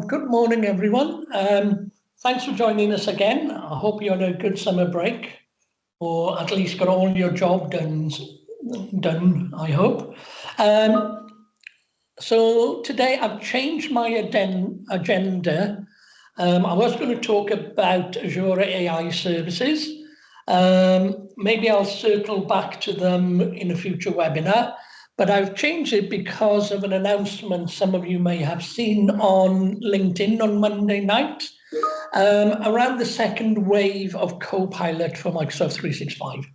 Good morning, everyone. Thanks for joining us again. I hope you had a good summer break, or at least got all your job done, I hope. So today I've changed my agenda. I was going to talk about Azure AI services. Maybe I'll circle back to them in a future webinar. But I've changed it because of an announcement some of you may have seen on LinkedIn on Monday night around the second wave of Copilot for Microsoft 365.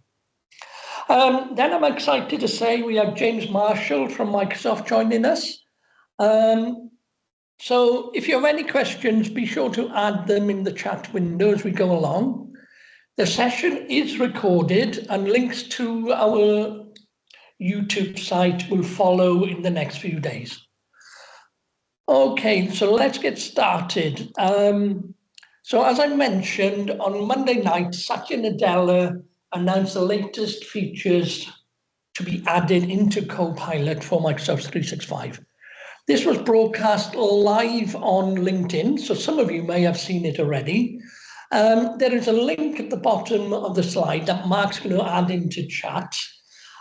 Then I'm excited to say we have James Marshall from Microsoft joining us. So if you have any questions, be sure to add them in the chat window as we go along. The session is recorded and links to our YouTube site will follow in the next few days. Okay, so let's get started. So as I mentioned, on Monday night, Satya Nadella announced the latest features to be added into Copilot for Microsoft 365. This was broadcast live on LinkedIn, so some of you may have seen it already. There is a link at the bottom of the slide that Mark's going to add into chat.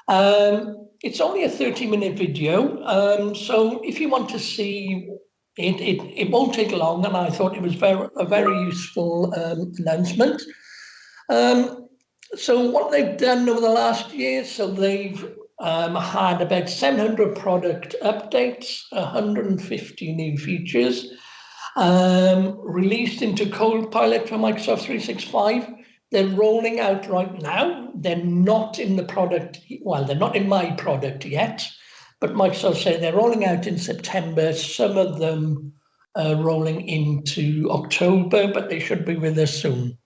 It's only a 30-minute video, so if you want to see it, it won't take long, and I thought it was a very useful announcement. So what they've done over the last year, so they've had about 700 product updates, 150 new features, released into Copilot for Microsoft 365. They're rolling out right now. They're not in the product, well, they're not in my product yet, but Microsoft say they're rolling out in September, some of them rolling into October, but they should be with us soon.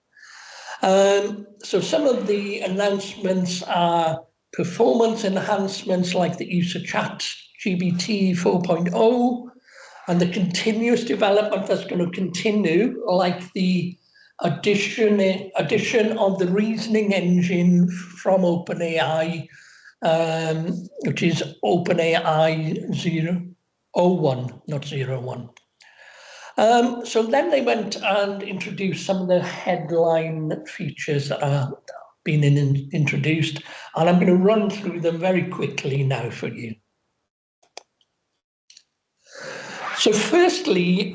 So some of the announcements are performance enhancements like the use of ChatGPT 4.0 and the continuous development that's going to continue, like the addition of the reasoning engine from OpenAI, which is OpenAI 0.01, not 0.1. So then they went and introduced some of the headline features that are being introduced, and I'm going to run through them very quickly now for you. So firstly,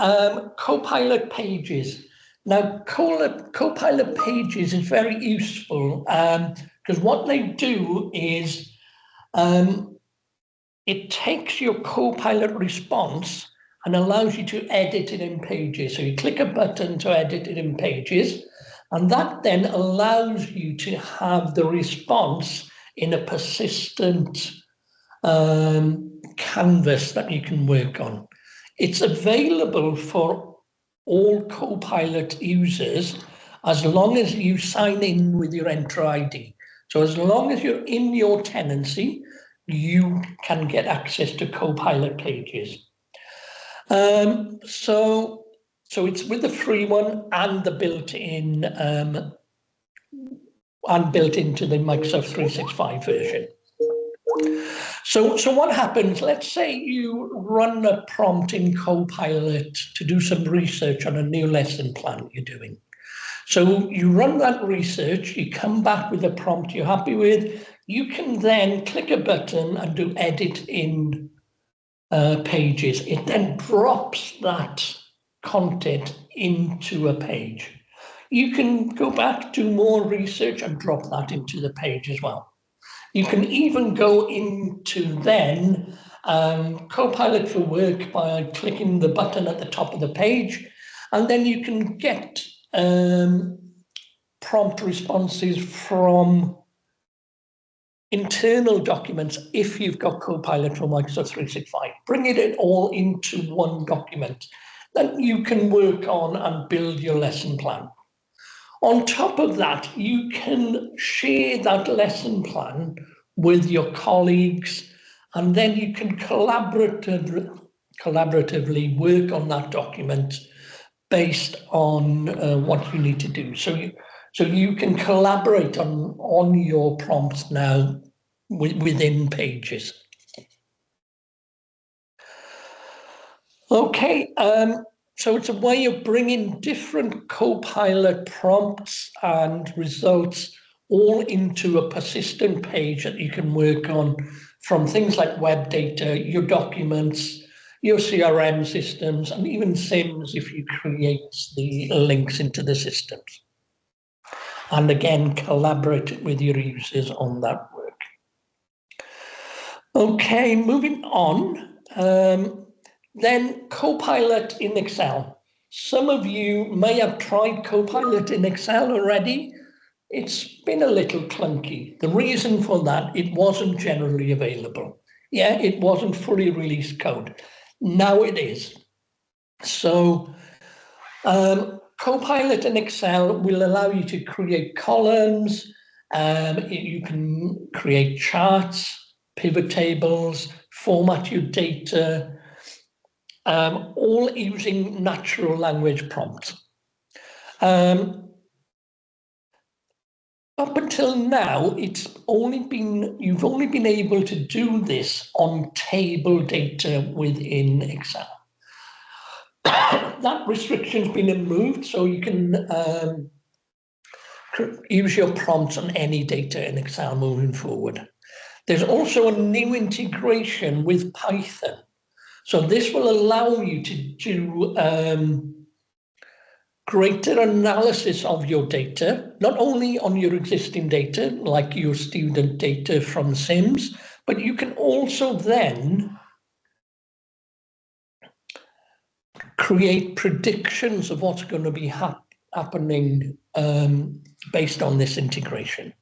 Copilot Pages. Now, Copilot Pages is very useful because what they do is it takes your Copilot response and allows you to edit it in Pages. So you click a button to edit it in Pages, and that then allows you to have the response in a persistent canvas that you can work on. It's available for all Copilot users as long as you sign in with your Enter ID. So as long as you're in your tenancy, you can get access to Copilot Pages. So it's with the free one and the built-in and built into the Microsoft 365 version. So what happens, let's say you run a prompt in Copilot to do some research on a new lesson plan you're doing. So you run that research, you come back with a prompt you're happy with, you can then click a button and do edit in Pages. It then drops that content into a page. You can go back, do more research and drop that into the page as well. You can even go into then Copilot for Work by clicking the button at the top of the page, and then you can get prompt responses from internal documents if you've got Copilot from Microsoft 365. Bring it all into one document that you can work on and build your lesson plan. On top of that, you can share that lesson plan with your colleagues, and then you can collaboratively work on that document based on what you need to do. So you can collaborate on your prompts now within Pages. Okay, So it's a way of bringing different Copilot prompts and results all into a persistent page that you can work on, from things like web data, your documents, your CRM systems, and even SIMs if you create the links into the systems. And again, collaborate with your users on that work. Okay, moving on. Then Copilot in Excel. Some of you may have tried Copilot in Excel already. It's been a little clunky. The reason for that, it wasn't generally available. Yeah, it wasn't fully released code. Now it is. So Copilot in Excel will allow you to create columns. You can create charts, pivot tables, format your data, all using natural language prompts. Up until now, you've only been able to do this on table data within Excel. That restriction's been removed, so you can use your prompts on any data in Excel moving forward. There's also a new integration with Python. So this will allow you to do greater analysis of your data, not only on your existing data, like your student data from SIMS, but you can also then create predictions of what's going to be happening based on this integration.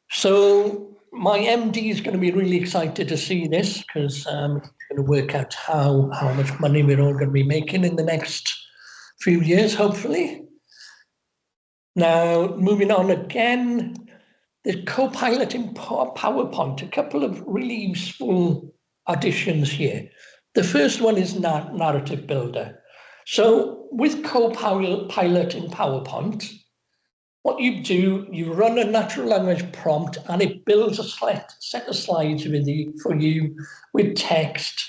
So my MD is going to be really excited to see this, because it's going to work out how much money we're all going to be making in the next few years, hopefully. Now, moving on again, the Copilot in PowerPoint, a couple of really useful additions here. The first one is Narrative Builder. So with Copilot in PowerPoint, what you do, you run a natural language prompt and it builds a set of slides for you with text,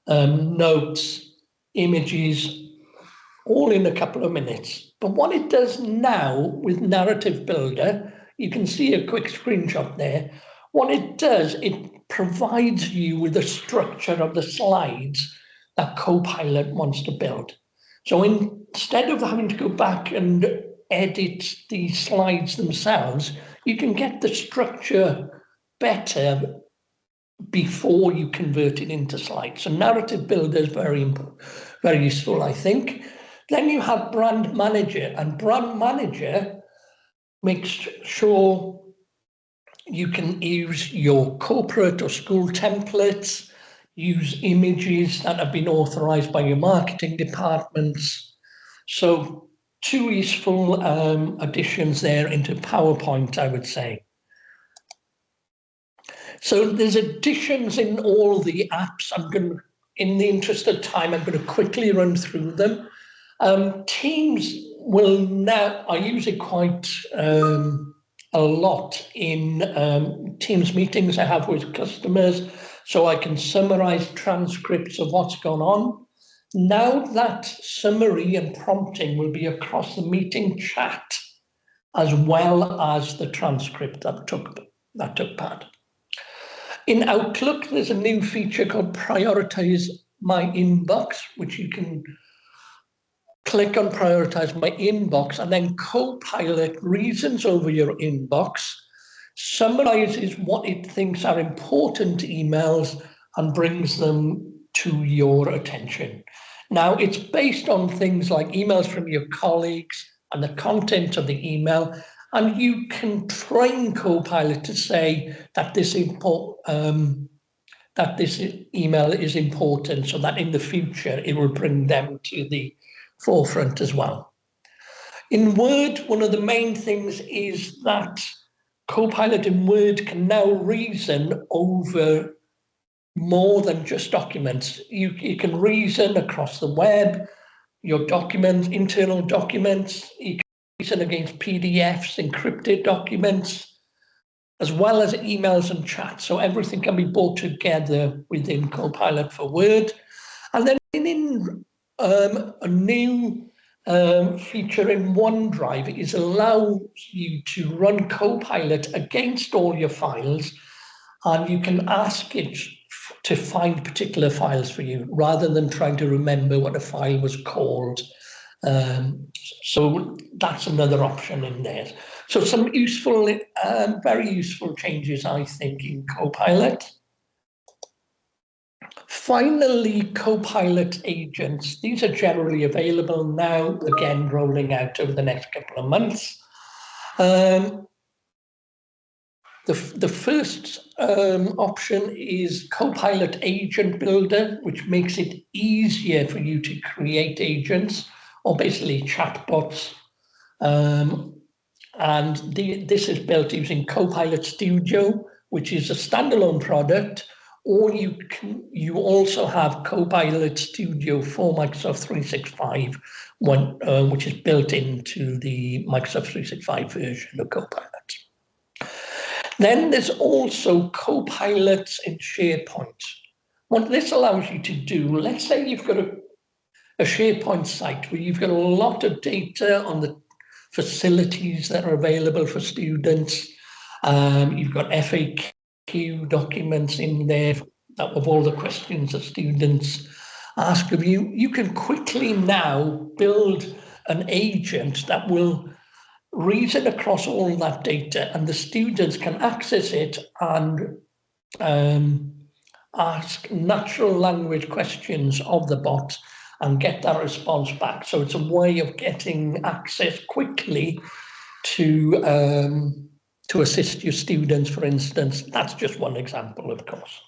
notes, images, all in a couple of minutes. But what it does now with Narrative Builder, you can see a quick screenshot there. What it does, it provides you with the structure of the slides that Copilot wants to build. So instead of having to go back and edit the slides themselves, you can get the structure better before you convert it into slides. So Narrative Builder is very useful, I think. Then you have Brand Manager, and Brand Manager makes sure you can use your corporate or school templates, use images that have been authorized by your marketing departments. So two useful additions there into PowerPoint, I would say. So there's additions in all the apps. In the interest of time, I'm going to quickly run through them. Teams will now, I use it quite a lot in Teams meetings I have with customers, so I can summarize transcripts of what's gone on. Now that summary and prompting will be across the meeting chat, as well as the transcript that took part. In Outlook, there's a new feature called Prioritize My Inbox, which you can click on Prioritize My Inbox, and then Copilot reasons over your inbox, summarizes what it thinks are important emails, and brings them to your attention. Now, it's based on things like emails from your colleagues and the content of the email, and you can train Copilot to say that this email is important, so that in the future it will bring them to the forefront as well. In Word, one of the main things is that Copilot in Word can now reason over more than just documents. You can reason across the web, your documents, internal documents, you can reason against PDFs, encrypted documents, as well as emails and chats. So everything can be brought together within Copilot for Word. And then in a new feature in OneDrive is allows you to run Copilot against all your files, and you can ask it to find particular files for you rather than trying to remember what a file was called. So that's another option in there. So some useful, very useful changes, I think, in Copilot. Finally, Copilot Agents. These are generally available now, again, rolling out over the next couple of months. The first option is Copilot Agent Builder, which makes it easier for you to create agents, or basically chatbots. And this is built using Copilot Studio, which is a standalone product, or you also have Copilot Studio for Microsoft 365, which is built into the Microsoft 365 version of Copilot. Then there's also Copilots in SharePoint. What this allows you to do, let's say you've got a SharePoint site where you've got a lot of data on the facilities that are available for students. You've got FAQ documents in there of all the questions that students ask of you. You can quickly now build an agent that will reason across all that data, and the students can access it and ask natural language questions of the bot and get that response back. So it's a way of getting access quickly to assist your students, for instance. That's just one example, of course.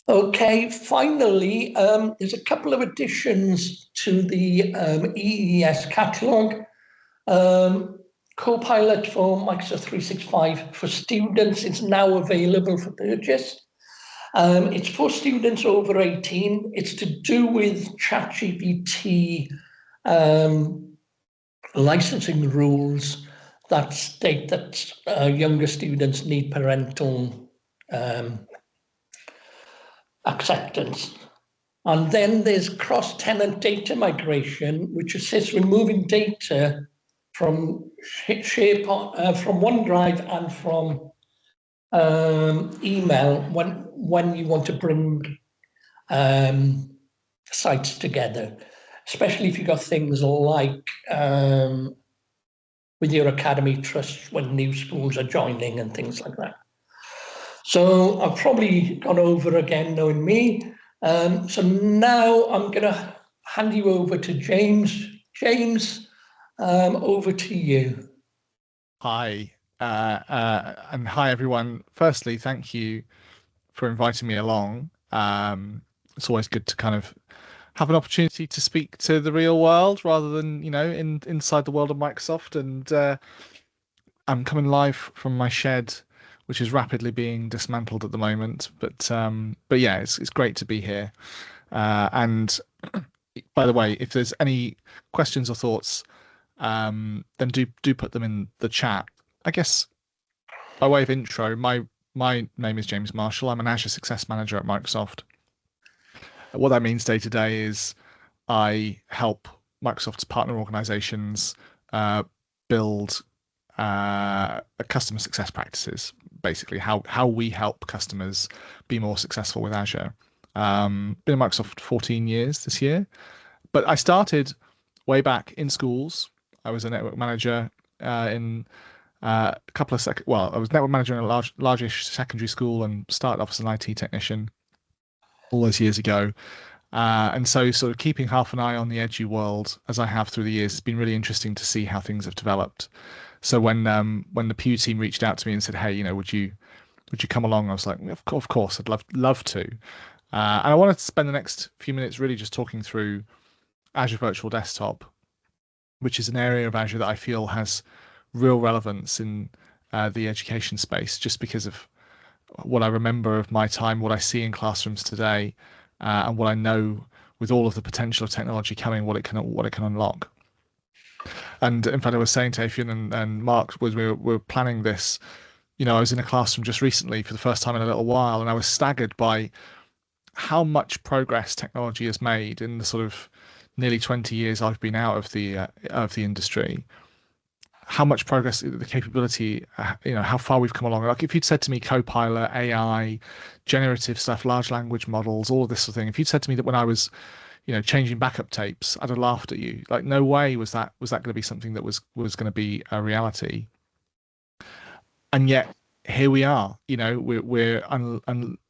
Okay, finally, there's a couple of additions to the EES catalog. Copilot for Microsoft 365 for students is now available for purchase. It's for students over 18. It's to do with ChatGPT licensing rules that state that younger students need parental acceptance. And then there's cross-tenant data migration, which assists removing data from SharePoint, from OneDrive and from email when you want to bring sites together, especially if you've got things like with your academy trusts when new schools are joining and things like that. So I've probably gone over again, knowing me. So now I'm going to hand you over to James. James, over to you. Hi, and hi everyone. Firstly, thank you for inviting me along. It's always good to kind of have an opportunity to speak to the real world rather than, you know, inside the world of Microsoft. And I'm coming live from my shed, which is rapidly being dismantled at the moment. But yeah, it's great to be here. And by the way, if there's any questions or thoughts, then do put them in the chat. I guess by way of intro, my name is James Marshall. I'm an Azure Success Manager at Microsoft. What that means day to day is I help Microsoft's partner organizations build customer success practices, basically how we help customers be more successful with Azure. Been at Microsoft 14 years this year, but I started way back in schools. I was a network manager in a couple of I was network manager in a largish secondary school and started off as an IT technician all those years ago. And so sort of keeping half an eye on the edgy world as I have through the years, it's been really interesting to see how things have developed. So when the Pugh team reached out to me and said, hey, you know, would you come along? I was like, of course, I'd love to. And I wanted to spend the next few minutes really just talking through Azure Virtual Desktop, which is an area of Azure that I feel has real relevance in the education space, just because of what I remember of my time, what I see in classrooms today, and what I know with all of the potential of technology coming, what it can unlock. And in fact, I was saying to Eifion and Mark, was we were planning this, you know, I was in a classroom just recently for the first time in a little while, and I was staggered by how much progress technology has made in the sort of nearly 20 years I've been out of the industry. How much progress, the capability, how far we've come along. Like if you'd said to me Copilot, AI, generative stuff, large language models, all of this sort of thing, if you'd said to me that when I was, changing backup tapes, I'd have laughed at you. Like, no way was that going to be something that was going to be a reality. And yet here we are. We're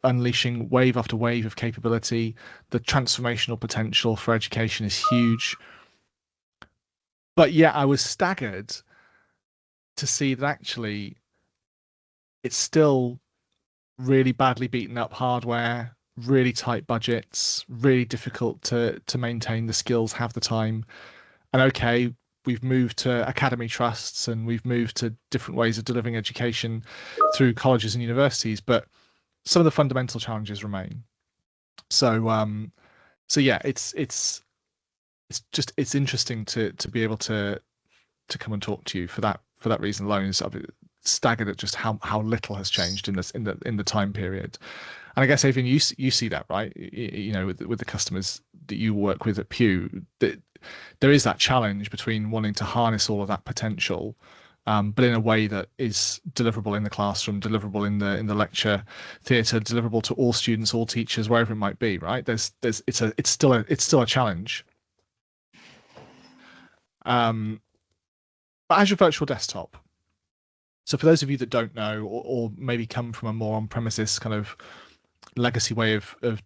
unleashing wave after wave of capability. The transformational potential for education is huge. But yet I was staggered to see that actually it's still really badly beaten up hardware, really tight budgets, really difficult to maintain the skills, have the time. And okay, we've moved to academy trusts and we've moved to different ways of delivering education through colleges and universities, but some of the fundamental challenges remain. So yeah, it's interesting to be able to come and talk to you for that reason alone. Is I've staggered at just how little has changed in the time period. And I guess, Eifion, you see that, right? With the customers that you work with at Pugh, that there is that challenge between wanting to harness all of that potential, but in a way that is deliverable in the classroom, deliverable in the lecture theatre, deliverable to all students, all teachers, wherever it might be, right? It's still a challenge. But Azure Virtual Desktop. So for those of you that don't know, or maybe come from a more on-premises kind of legacy way of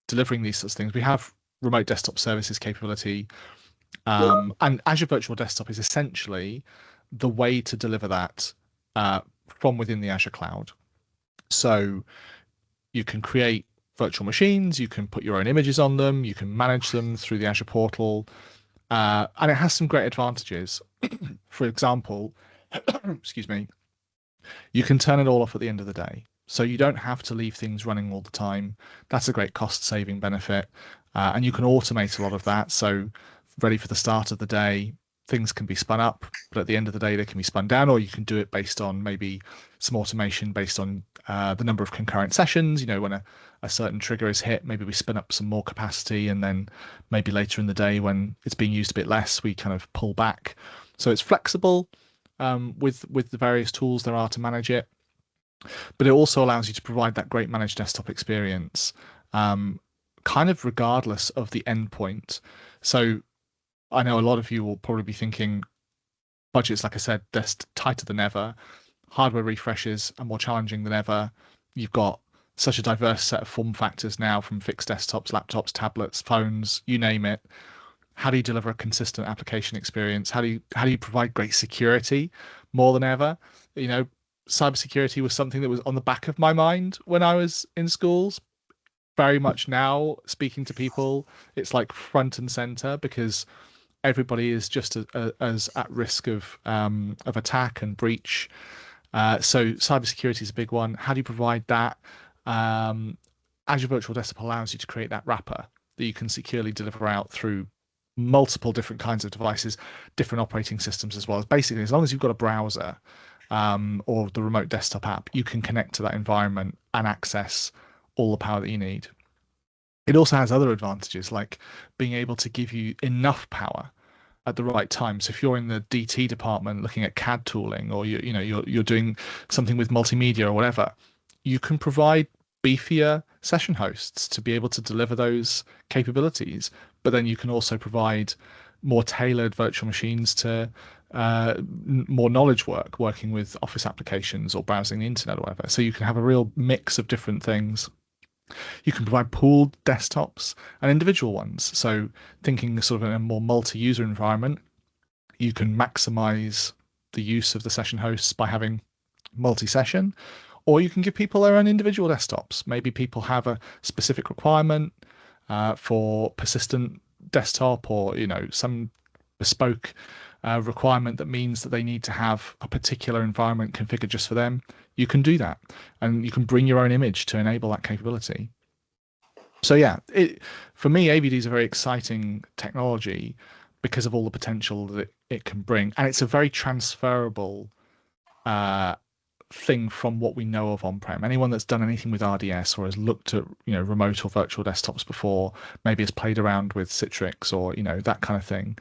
delivering these sorts of things, we have remote desktop services capability. And Azure Virtual Desktop is essentially the way to deliver that from within the Azure cloud. So you can create virtual machines, you can put your own images on them, you can manage them through the Azure portal. And it has some great advantages. For example, excuse me, you can turn it all off at the end of the day. So you don't have to leave things running all the time. That's a great cost saving benefit. And you can automate a lot of that. So ready for the start of the day, things can be spun up, but at the end of the day, they can be spun down, or you can do it based on maybe some automation based on the number of concurrent sessions. When a certain trigger is hit, maybe we spin up some more capacity, and then maybe later in the day when it's being used a bit less, we kind of pull back. So it's flexible with the various tools there are to manage it, but it also allows you to provide that great managed desktop experience, kind of regardless of the endpoint. So I know a lot of you will probably be thinking budgets, like I said, they're tighter than ever. Hardware refreshes are more challenging than ever. You've got such a diverse set of form factors now, from fixed desktops, laptops, tablets, phones, you name it. How do you deliver a consistent application experience? How do you provide great security more than ever? Cybersecurity was something that was on the back of my mind when I was in schools. Very much now, speaking to people, it's like front and center, because everybody is just as at risk of attack and breach. So cybersecurity is a big one. How do you provide that? Azure Virtual Desktop allows you to create that wrapper that you can securely deliver out through multiple different kinds of devices, different operating systems as well. Basically, as long as you've got a browser or the remote desktop app, you can connect to that environment and access all the power that you need. It also has other advantages, like being able to give you enough power at the right time. So if you're in the DT department looking at CAD tooling, or you're doing something with multimedia or whatever, you can provide beefier session hosts to be able to deliver those capabilities. But then you can also provide more tailored virtual machines to more knowledge work, working with Office applications or browsing the internet or whatever. So you can have a real mix of different things. You can provide pooled desktops and individual ones. So thinking sort of in a more multi-user environment, you can maximize the use of the session hosts by having multi-session, or you can give people their own individual desktops. Maybe people have a specific requirement for persistent desktop, or some bespoke requirement that means that they need to have a particular environment configured just for them. You can do that, and you can bring your own image to enable that capability. So yeah, for me, AVD is a very exciting technology because of all the potential that it can bring, and it's a very transferable thing from what we know of on-prem. Anyone that's done anything with RDS or has looked at remote or virtual desktops before, maybe has played around with Citrix or that kind of thing,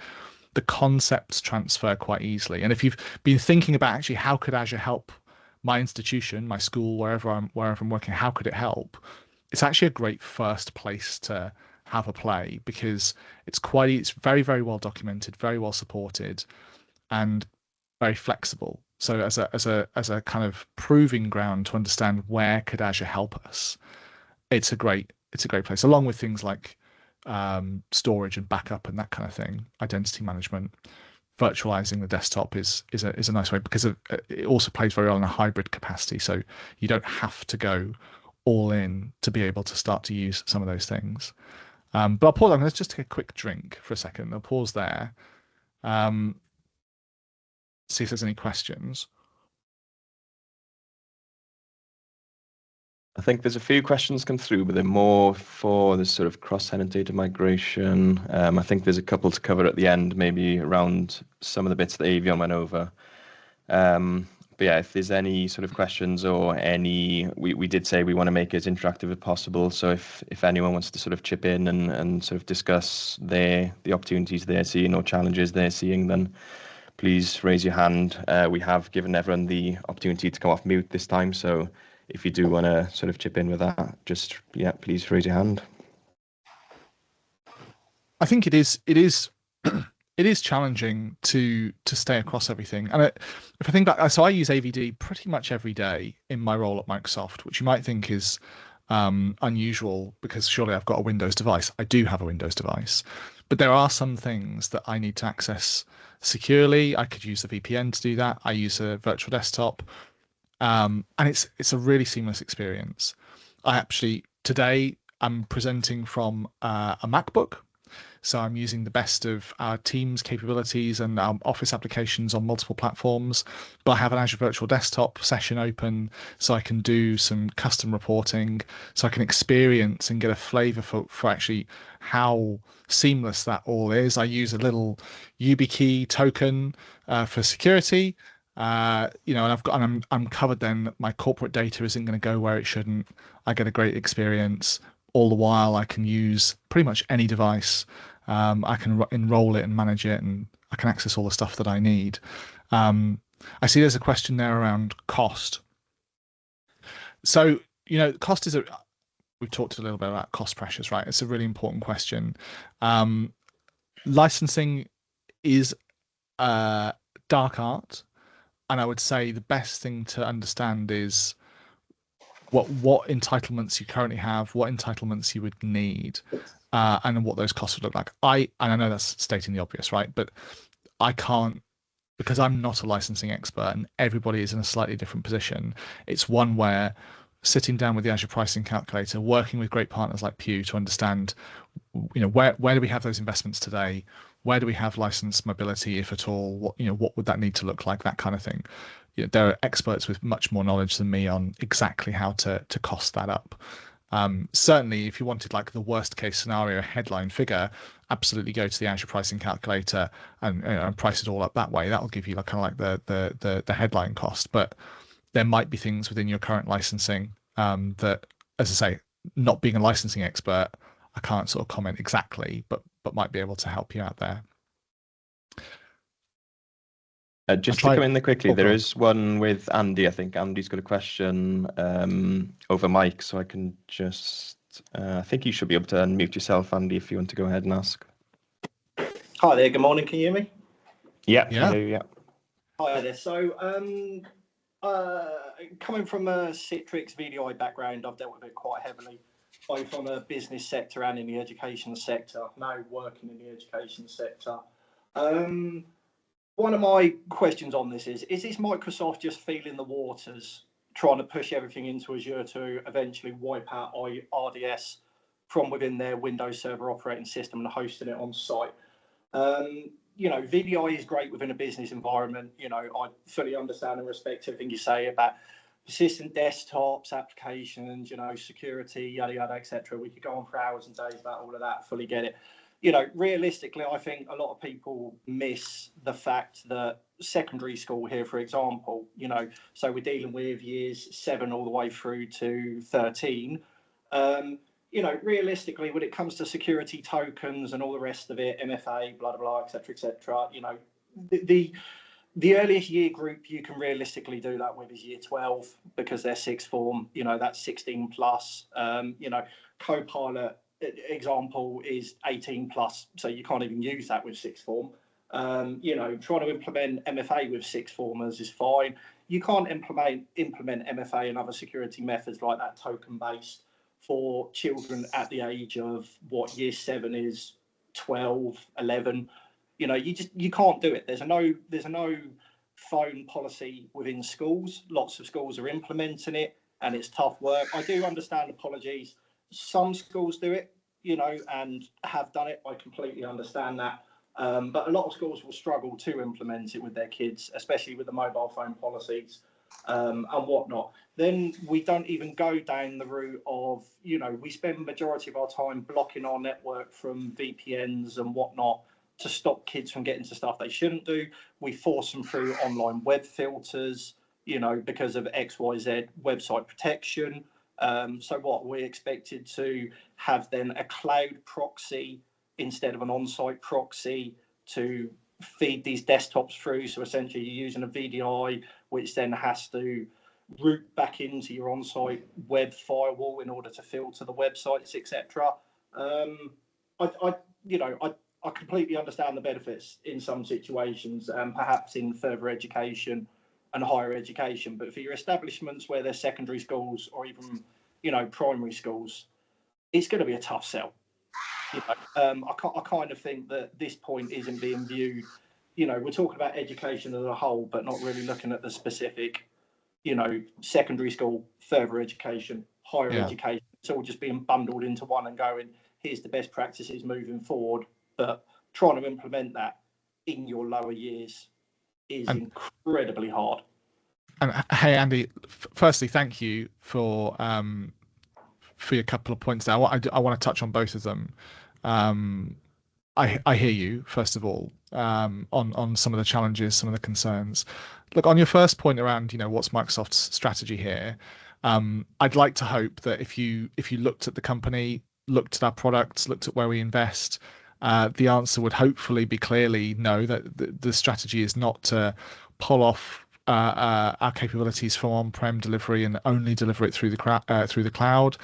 the concepts transfer quite easily. And if you've been thinking about actually how could Azure help my institution, my school, wherever I'm working, how could it help? It's actually a great first place to have a play, because it's very, very well documented, very well supported, and very flexible. So as a kind of proving ground to understand where could Azure help us, it's a great place, along with things like storage and backup and that kind of thing, identity management. Virtualizing the desktop is a nice way, because it also plays very well in a hybrid capacity. So you don't have to go all in to be able to start to use some of those things. But I'll pause. I'm going to just take a quick drink for a second. I'll pause there. See if there's any questions. I think there's a few questions come through, but they're more for the sort of cross-tenant data migration. I think there's a couple to cover at the end, maybe around some of the bits that Eifion went over. But yeah, if there's any sort of questions or we did say we want to make it as interactive as possible. So if anyone wants to sort of chip in and sort of discuss the opportunities they're seeing or challenges they're seeing, then please raise your hand. We have given everyone the opportunity to come off mute this time. So if you do want to sort of chip in with that, just, please raise your hand. I think it is it is challenging to stay across everything. And if I think back, so I use AVD pretty much every day in my role at Microsoft, which you might think is unusual, because surely I've got a Windows device. I do have a Windows device, but there are some things that I need to access securely. I could use the VPN to do that. I use a virtual desktop. And it's a really seamless experience. Today I'm presenting from a MacBook, so I'm using the best of our Teams capabilities and our Office applications on multiple platforms. But I have an Azure Virtual Desktop session open, so I can do some custom reporting, so I can experience and get a flavor for actually how seamless that all is. I use a little YubiKey token for security. And I'm covered then. My corporate data isn't going to go where it shouldn't. I get a great experience. All the while, I can use pretty much any device. I can enroll it and manage it, and I can access all the stuff that I need. I see there's a question there around cost. So, cost is we've talked a little bit about cost pressures, right? It's a really important question. Licensing is dark art. And I would say the best thing to understand is what entitlements you currently have, what entitlements you would need, and what those costs would look like. And I know that's stating the obvious, right? But I can't, because I'm not a licensing expert, and everybody is in a slightly different position. It's one where sitting down with the Azure pricing calculator, working with great partners like Pugh to understand, where do we have those investments today? Where do we have license mobility, if at all? What would that need to look like? That kind of thing. There are experts with much more knowledge than me on exactly how to cost that up. Certainly, if you wanted like the worst case scenario headline figure, absolutely go to the Azure pricing calculator and price it all up that way. That will give you kind of like the headline cost. But there might be things within your current licensing that, as I say, not being a licensing expert, I can't sort of comment exactly, but might be able to help you out there. Just to come in there quickly, there is one with Andy. I think Andy's got a question over mic, so I can just, I think you should be able to unmute yourself, Andy, if you want to go ahead and ask. Hi there, good morning, can you hear me? Yeah. Hi there, so coming from a Citrix VDI background, I've dealt with it quite heavily, both on the business sector and in the education sector, now working in the education sector. One of my questions on this is this Microsoft just feeling the waters, trying to push everything into Azure to eventually wipe out RDS from within their Windows Server operating system and hosting it on site? VDI is great within a business environment. I fully understand and respect everything you say about persistent desktops, applications, security, yada, yada, etc. We could go on for hours and days about all of that, fully get it. realistically, I think a lot of people miss the fact that secondary school here, for example, so we're dealing with years 7 all the way through to 13. Realistically, when it comes to security tokens and all the rest of it, MFA, blah, blah, blah, et cetera, the earliest year group you can realistically do that with is year 12 because they're sixth form, that's 16 plus. Copilot example is 18 plus, so you can't even use that with sixth form. Trying to implement MFA with sixth formers is fine. You can't implement MFA and other security methods like that token based for children at the age of year 7 is 12, 11. You can't do it. There's a no phone policy within schools. Lots of schools are implementing it, and it's tough work. I do understand apologies. Some schools do it, and have done it. I completely understand that. But a lot of schools will struggle to implement it with their kids, especially with the mobile phone policies and whatnot. Then we don't even go down the route of, we spend majority of our time blocking our network from VPNs and whatnot to stop kids from getting to stuff they shouldn't do. We force them through online web filters, because of XYZ website protection. So what we're expected to have then a cloud proxy instead of an on-site proxy to feed these desktops through. So essentially you're using a VDI, which then has to route back into your on-site web firewall in order to filter the websites, etc. I completely understand the benefits in some situations, and perhaps in further education and higher education. But for your establishments where they're secondary schools or even, primary schools, it's going to be a tough sell. I kind of think that this point isn't being viewed. We're talking about education as a whole, but not really looking at the specific, secondary school, further education, higher education. It's all just being bundled into one and going, here's the best practices moving forward. But trying to implement that in your lower years is incredibly hard. And hey, Andy, firstly, thank you for your couple of points there. I want to touch on both of them. I hear you, first of all, on some of the challenges, some of the concerns. Look, on your first point around, what's Microsoft's strategy here, I'd like to hope that if you looked at the company, looked at our products, looked at where we invest, the answer would hopefully be clearly no, that the strategy is not to pull off our capabilities from on-prem delivery and only deliver it through the cloud.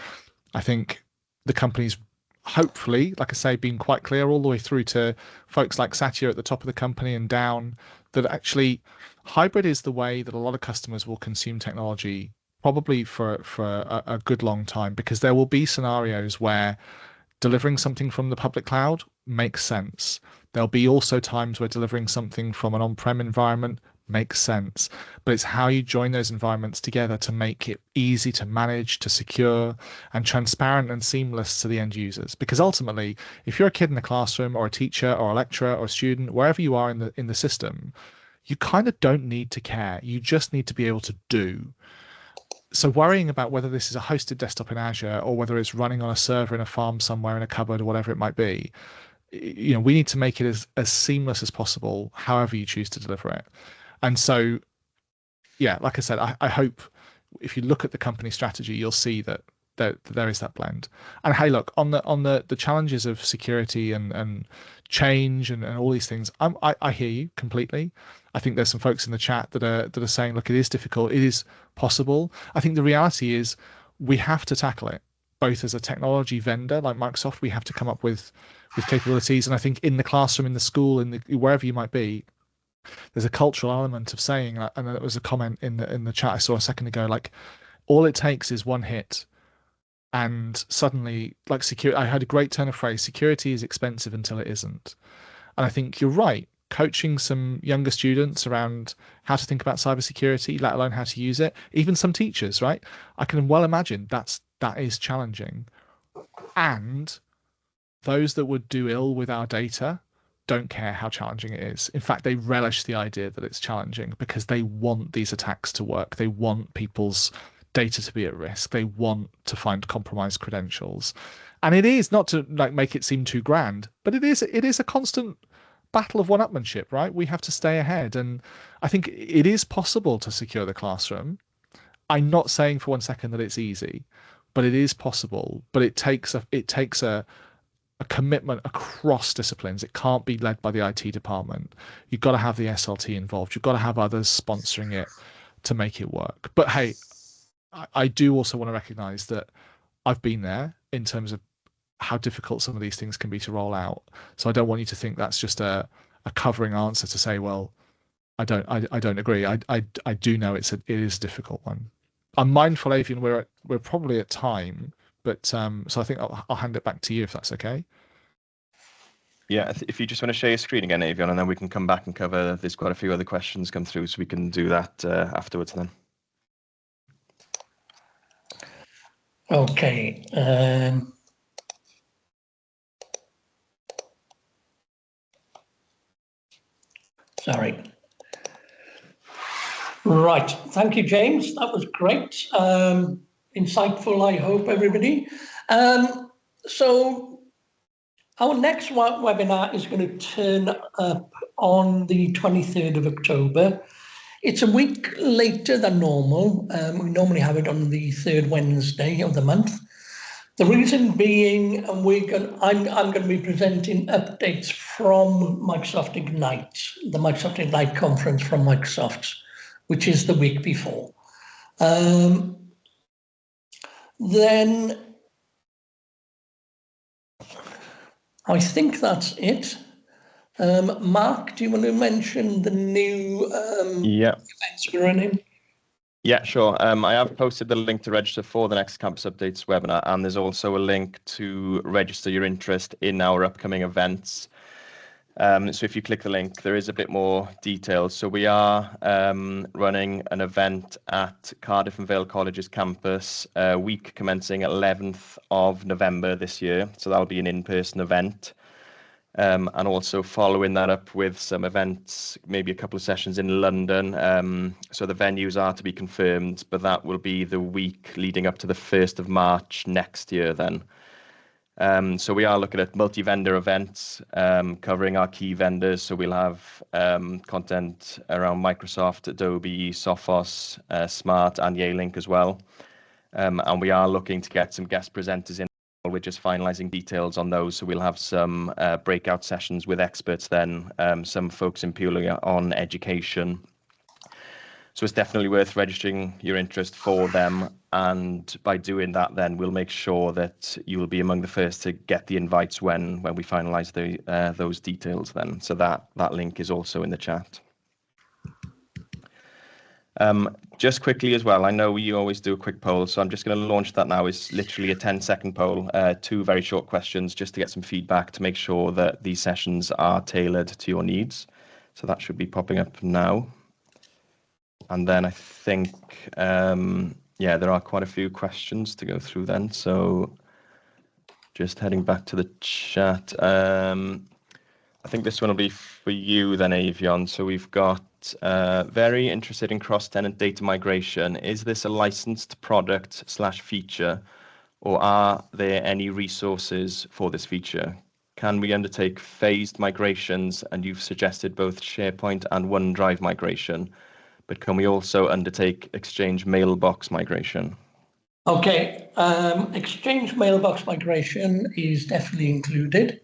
I think the company's hopefully, like I say, been quite clear all the way through to folks like Satya at the top of the company and down, that actually hybrid is the way that a lot of customers will consume technology, probably for a good long time, because there will be scenarios where delivering something from the public cloud makes sense. There'll be also times where delivering something from an on-prem environment makes sense, but it's how you join those environments together to make it easy to manage, to secure, and transparent and seamless to the end users. Because ultimately, if you're a kid in the classroom or a teacher or a lecturer or a student, wherever you are in the system, you kind of don't need to care. You just need to be able to do. So worrying about whether this is a hosted desktop in Azure or whether it's running on a server in a farm somewhere in a cupboard or whatever it might be, we need to make it as seamless as possible, however you choose to deliver it. And so, yeah, like I said, I hope if you look at the company strategy, you'll see that there is that blend. And hey, look, on the challenges of security and change and all these things, I hear you completely. I think there's some folks in the chat that are saying, look, it is difficult, it is possible. I think the reality is we have to tackle it, both as a technology vendor like Microsoft. We have to come up with capabilities, and I think in the classroom, in the school, wherever you might be, there's a cultural element of saying, and there was a comment in the chat I saw a second ago, like all it takes is one hit, and suddenly, like security, I heard a great turn of phrase: security is expensive until it isn't. And I think you're right. Coaching some younger students around how to think about cybersecurity, let alone how to use it, even some teachers, right? I can well imagine that is challenging. And those that would do ill with our data don't care how challenging it is. In fact, they relish the idea that it's challenging because they want these attacks to work. They want people's data to be at risk. They want to find compromised credentials. And it is, not to like make it seem too grand, but it is a constant battle of one-upmanship, right? We have to stay ahead. And I think it is possible to secure the classroom. I'm not saying for one second that it's easy, but it is possible. But it takes a commitment across disciplines. It can't be led by the IT department. You've got to have the SLT involved. You've got to have others sponsoring it to make it work. But hey, I do also want to recognize that I've been there in terms of how difficult some of these things can be to roll out. So I don't want you to think that's just a covering answer to say, well, I don't agree. I do know it is a difficult one. I'm mindful, Eifion, we're probably at time, but so I think I'll hand it back to you if that's okay. Yeah, if you just want to share your screen again, Eifion, and then we can come back and cover. There's quite a few other questions come through, so we can do that afterwards then. Okay. Sorry. Right. Thank you, James. That was great. Insightful, I hope, everybody. So our next webinar is going to turn up on the 23rd of October. It's a week later than normal. We normally have it on the third Wednesday of the month. The reason being, I'm going to be presenting updates from Microsoft Ignite, the Microsoft Ignite conference from Microsoft, which is the week before. Then I think that's it. Mark, do you want to mention the new events we're running? Yeah, sure. I have posted the link to register for the next Campus Updates webinar, and there's also a link to register your interest in our upcoming events. So if you click the link, there is a bit more details. So we are running an event at Cardiff and Vale College's campus, week commencing 11th of November this year. So that'll be an in-person event. And also following that up with some events, maybe a couple of sessions in London. So the venues are to be confirmed, but that will be the week leading up to the 1st of March next year then. So we are looking at multi-vendor events covering our key vendors. So we'll have content around Microsoft, Adobe, Sophos, Smart and Yealink as well. And we are looking to get some guest presenters in. We're just finalizing details on those. So we'll have some breakout sessions with experts then, some folks in purely on education. So it's definitely worth registering your interest for them. And by doing that, then we'll make sure that you will be among the first to get the invites when we finalize those details then. So that link is also in the chat. Just quickly as well, I know we always do a quick poll, so I'm just going to launch that now. It's literally a 10-second poll, 2 very short questions just to get some feedback to make sure that these sessions are tailored to your needs. So that should be popping up now. And then I think, yeah, there are quite a few questions to go through then. So just heading back to the chat. I think this one will be for you then, Eifion. So we've got very interested in cross-tenant data migration. Is this a licensed product/feature, or are there any resources for this feature? Can we undertake phased migrations? And you've suggested both SharePoint and OneDrive migration, but can we also undertake Exchange mailbox migration? Okay, Exchange mailbox migration is definitely included.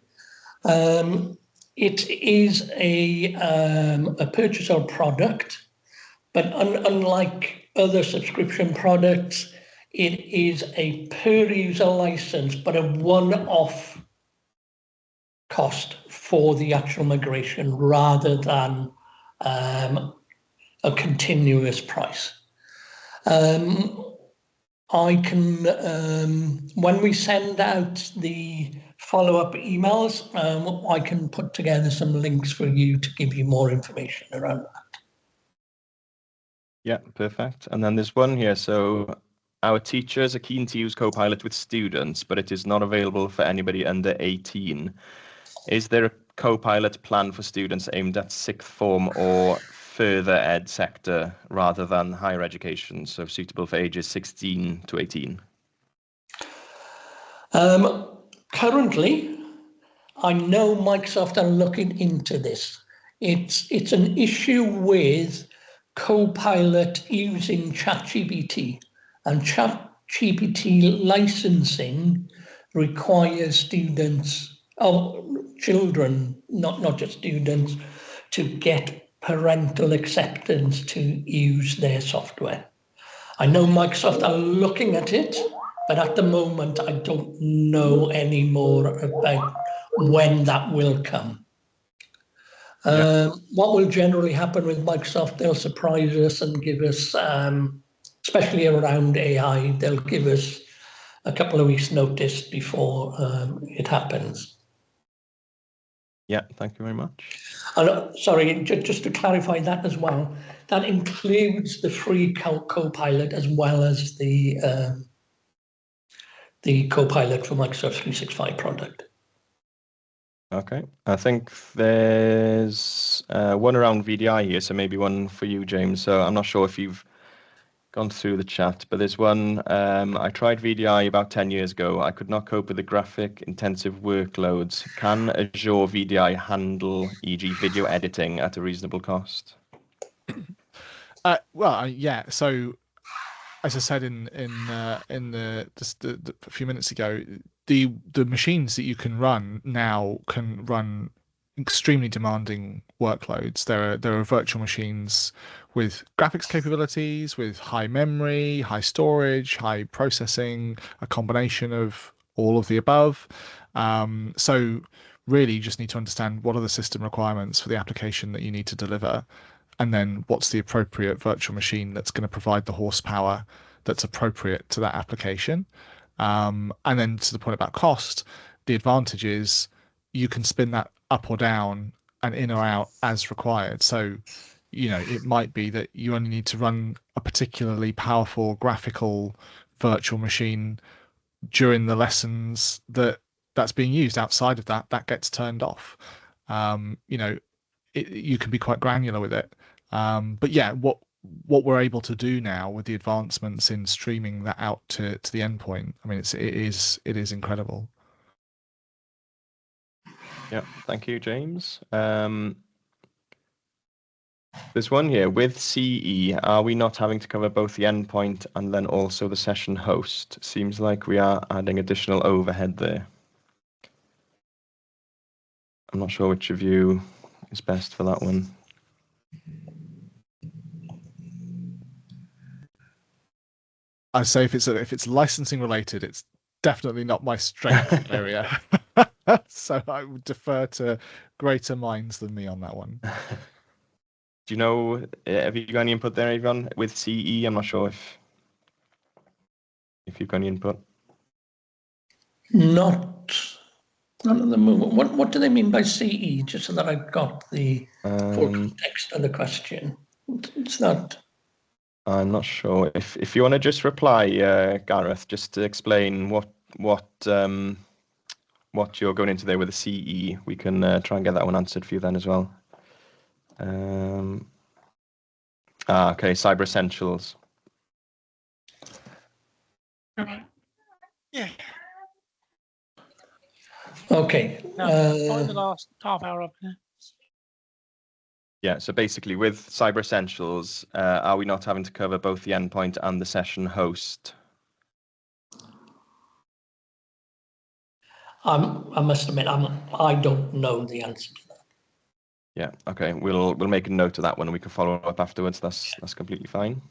It is a purchase or product, but unlike other subscription products, it is a per-user license, but a one-off cost for the actual migration rather than a continuous price. I can, when we send out the follow-up emails, I can put together some links for you to give you more information around that. Yeah, perfect. And then there's one here. So our teachers are keen to use Copilot with students, but it is not available for anybody under 18. Is there a Copilot plan for students aimed at 6th form or further ed sector rather than higher education, so suitable for ages 16 to 18? Currently, I know Microsoft are looking into this. It's an issue with Copilot using ChatGPT, and ChatGPT licensing requires students, children, not just students, to get parental acceptance to use their software. I know Microsoft are looking at it, but at the moment, I don't know any more about when that will come. What will generally happen with Microsoft, they'll surprise us and give us, especially around AI, they'll give us a couple of weeks notice before it happens. Yeah, thank you very much. Sorry, just to clarify that as well, that includes the free Copilot as well as the Copilot for Microsoft 365 product. Okay, I think there's one around VDI here, so maybe one for you, James. So I'm not sure if you've gone through the chat, but there's one. I tried VDI about 10 years ago. I could not cope with the graphic intensive workloads. Can Azure VDI handle, e.g. video editing at a reasonable cost? Well, yeah. So, as I said in just a few minutes ago, the machines that you can run now can run extremely demanding workloads. There are virtual machines with graphics capabilities, with high memory, high storage, high processing, a combination of all of the above. So really, you just need to understand what are the system requirements for the application that you need to deliver, and then what's the appropriate virtual machine that's going to provide the horsepower that's appropriate to that application. And then to the point about cost, the advantage is you can spin that up or down and in or out as required. So, it might be that you only need to run a particularly powerful graphical virtual machine during the lessons that's being used. Outside of that gets turned off. You can be quite granular with it. But yeah, what we're able to do now with the advancements in streaming that out to the endpoint, I mean, it is incredible. Yeah, thank you, James. There's one here. With CE, are we not having to cover both the endpoint and then also the session host? Seems like we are adding additional overhead there. I'm not sure which of you is best for that one. I say if it's licensing related, it's definitely not my strength area. So I would defer to greater minds than me on that one. Do you know, have you got any input there, Eifion, with CE? I'm not sure if you've got any input. Not at the moment. What do they mean by CE? Just so that I've got the full context of the question. It's not. I'm not sure. If you want to just reply, Gareth, just to explain what you're going into there with the CE, we can try and get that one answered for you then as well. Okay, Cyber Essentials. Yeah. Okay. Find the last half hour up there. Yeah, so basically with Cyber Essentials, are we not having to cover both the endpoint and the session host? I must admit, I don't know the answer to that. Yeah, okay. We'll make a note of that one and we can follow up afterwards. That's completely fine.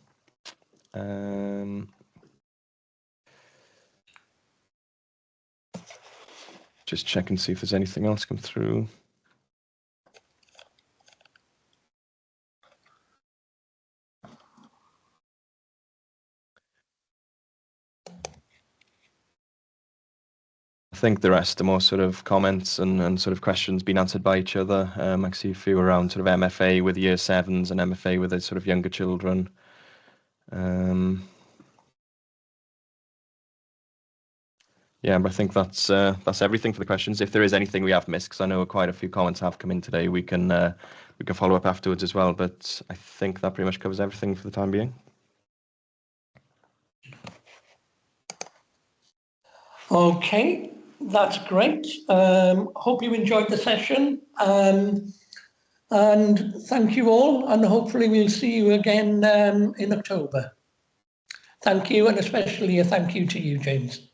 Just check and see if there's anything else come through. I think the rest are more sort of comments and sort of questions being answered by each other. I see a few around sort of MFA with year 7s and MFA with the sort of younger children. Yeah, but I think that's everything for the questions. If there is anything we have missed, because I know quite a few comments have come in today, we can we can follow up afterwards as well. But I think that pretty much covers everything for the time being. Okay, that's great. Hope you enjoyed the session. And thank you all, and hopefully we'll see you again in October. Thank you, and especially a thank you to you, James.